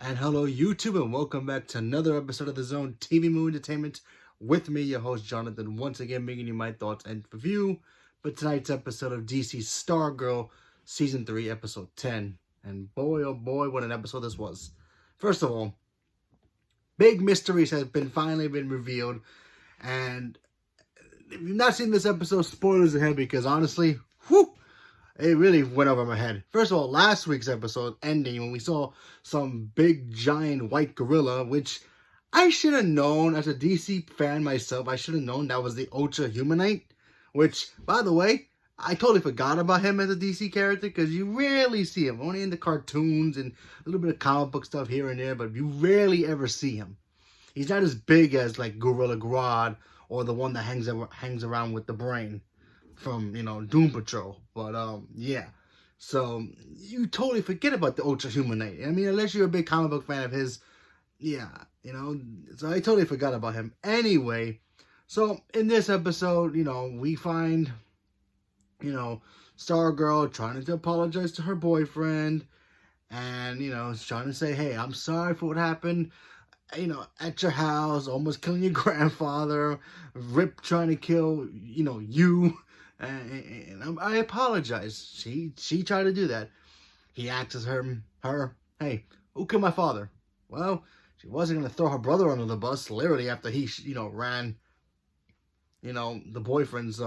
And hello, YouTube, and welcome back to another episode of the Zone TV Movie Entertainment with me, your host, Jonathan, once again bringing you my thoughts and review for tonight's episode of DC's Stargirl, Season 3, Episode 10. And boy, oh boy, what an episode this was. First of all, big mysteries have finally been revealed, and if you've not seen this episode, spoilers ahead, because honestly, whew, it really went over my head. First of all, last week's episode ending when we saw some big giant white gorilla, which I should have known as a DC fan myself. I should have known that was the Ultra Humanite, which, by the way, I totally forgot about him as a DC character because you rarely see him. Only in the cartoons and a little bit of comic book stuff here and there, but you rarely ever see him. He's not as big as like Gorilla Grodd or the one that hangs around with the brain from, Doom Patrol. But, yeah. So, you totally forget about the Ultra Humanite. I mean, unless you're a big comic book fan of his, yeah, So, I totally forgot about him. Anyway, so, in this episode, we find, Stargirl trying to apologize to her boyfriend. And, trying to say, hey, I'm sorry for what happened, at your house, almost killing your grandfather, Rip trying to kill, you. And I apologize. She tried to do that. He asks her, hey, who killed my father? Well, she wasn't going to throw her brother under the bus, literally, after he, ran, the boyfriend's,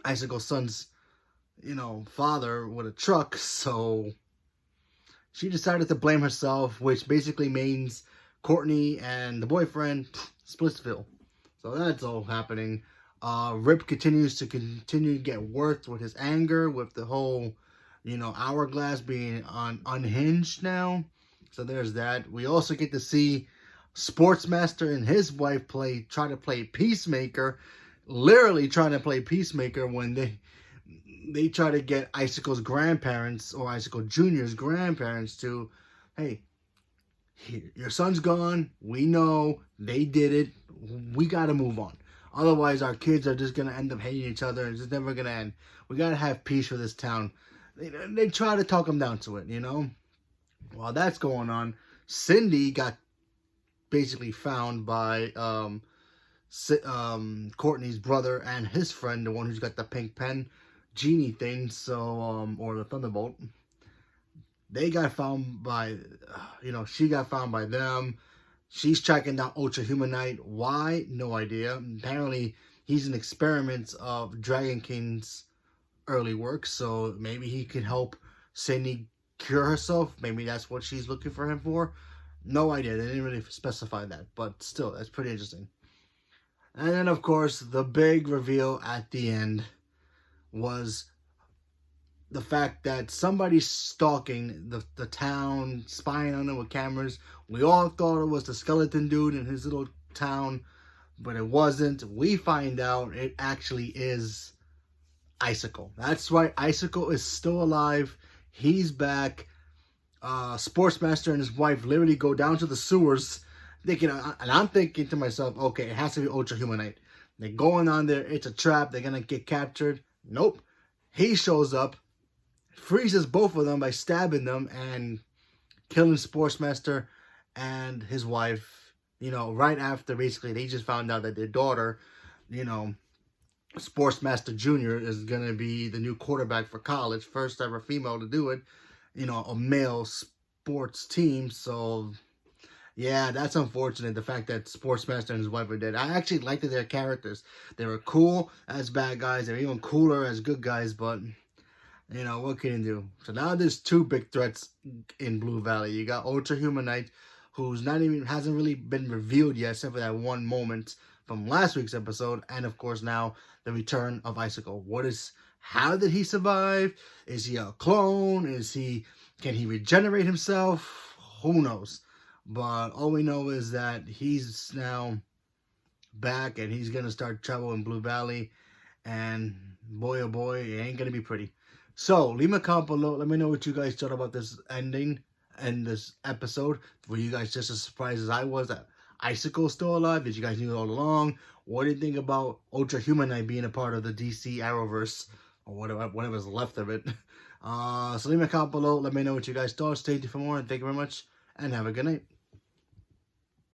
Icicle son's, father with a truck. So she decided to blame herself, which basically means Courtney and the boyfriend, Splitsville. So that's all happening. Rip continues to get worse with his anger, with the whole, hourglass being unhinged now. So there's that. We also get to see Sportsmaster and his wife try to play peacemaker, literally trying to play peacemaker when they try to get Icicle's grandparents, or Icicle Jr.'s grandparents, to, hey, your son's gone. We know they did it. We got to move on. Otherwise, our kids are just going to end up hating each other. It's just never going to end. We got to have peace for this town. They try to talk them down to it, While that's going on, Cindy got basically found by Courtney's brother and his friend, the one who's got the pink pen genie thing, or the Thunderbolt. They got found by, she got found by them. She's tracking down Ultra Humanite. Why? No idea. Apparently, he's an experiment of Dragon King's early work, so maybe he could help Cindy cure herself. Maybe that's what she's looking for him for. No idea. They didn't really specify that, but still, that's pretty interesting. And then, of course, the big reveal at the end was the fact that somebody's stalking the town, spying on them with cameras. We all thought it was the skeleton dude in his little town, but it wasn't. We find out it actually is Icicle. That's right, Icicle is still alive. He's back. Sportsmaster and his wife literally go down to the sewers, thinking, and I'm thinking to myself, okay, it has to be Ultra Humanite. They're going on there. It's a trap. They're gonna get captured. Nope. He shows up, freezes both of them by stabbing them and killing Sportsmaster and his wife, right after basically they just found out that their daughter, Sportsmaster Jr. is going to be the new quarterback for college, first ever female to do it, a male sports team. So, yeah, that's unfortunate, the fact that Sportsmaster and his wife are dead. I actually liked their characters. They were cool as bad guys. They were even cooler as good guys, but what can you do? So now there's two big threats in Blue Valley. You got Ultra Humanite, who's hasn't really been revealed yet, except for that one moment from last week's episode, and of course now the return of Icicle. How did he survive? Is he a clone? Can he regenerate himself? Who knows? But all we know is that he's now back, and he's gonna start trouble in Blue Valley, and boy oh boy, it ain't gonna be pretty. So, leave me a comment below. Let me know what you guys thought about this ending and this episode. Were you guys just as surprised as I was that Icicle's still alive? Did you guys knew it all along? What do you think about Ultra Humanite being a part of the DC Arrowverse? Or whatever's left of it. So leave me a comment below. Let me know what you guys thought. Stay tuned for more. And thank you very much. and have a good night.